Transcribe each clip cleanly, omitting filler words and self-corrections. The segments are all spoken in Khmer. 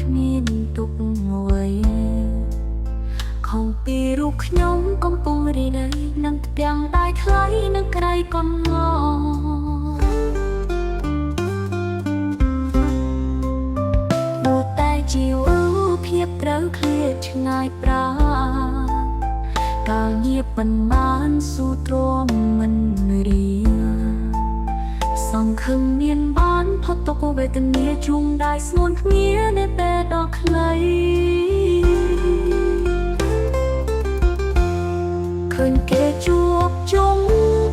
គ្មានទុកអ្វីខំពីរូបខ្ញុំកំពុងរីករាយនឹងផ្ទាំងដៃថ្លៃនឹងក្រៃកន្លងដូចតែជីវភាពត្រូវឃ្លាតឆ្ងាយប្រាកាលងារប៉ុន្មានស៊ូទ្រាំមិនរៀសង្ឃឹមមានបានផុតទុក្ខវេទនាជួងដៃស្នួនគ្នានៅពេលដ៏ខ្លីឃើញគេជួបជុំ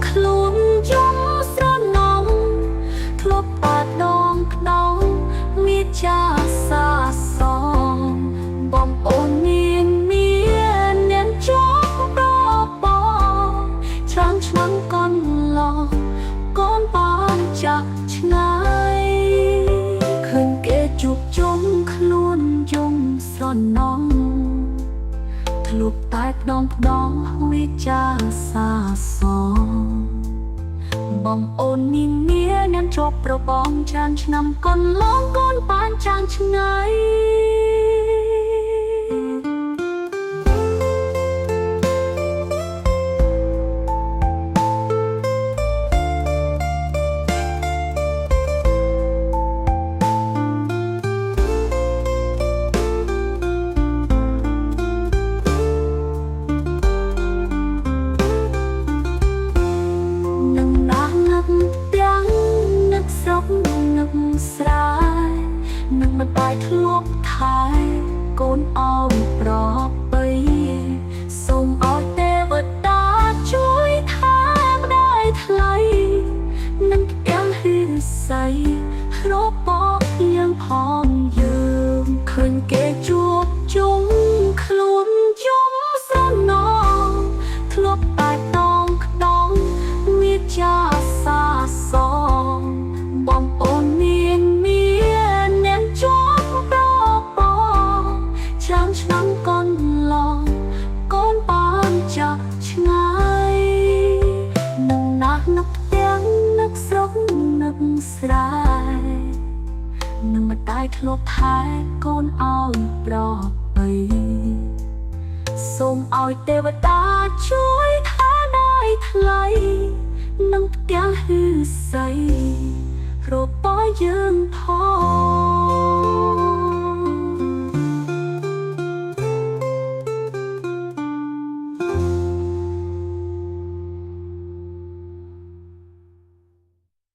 ខ្លួនយំស្រណំធ្លាប់បាត់ដងខ្នងវាចាសាសងបងអូនមានអ្នកជាប់ប្របងច្រើនឆ្នាំកន្លងកូនបានចាក់ឆ្ងាយឃើញគេជួបជុំខ្លួនយំស្រណំធ្លាប់តែផ្ដងវាចាសាសងបងអូនមានអ្នកជាប់ប្របងច្រើនឆ្នាំកន្លងកូនបានចាស់ឆ្ងាយស្រែនឹងមិនបាយធ្លាប់ថែកូនអោយប្របីសូមឲ្យទេវតាជួយថែម្ដាយថ្លៃនឹងទាំងហ៊ីស័យរបស់យើងផងយើងឃើញគេជួបជុំខ្លួនយំស្រណងធ្លាប់តែតងខ្នងវាចាសាសងបងអូនមានអ្នកជាប់ប្របងចាំឆ្នាំកន្លងកូនបានចាក់ឆ្ងាយនឹងណាស់នឹកទាំងនឹកស្រុកនឹកស្រែនឹងម្ដាយធ្លាប់ថែកូនអោយប្របីសូមឲ្យទេវតាជួយ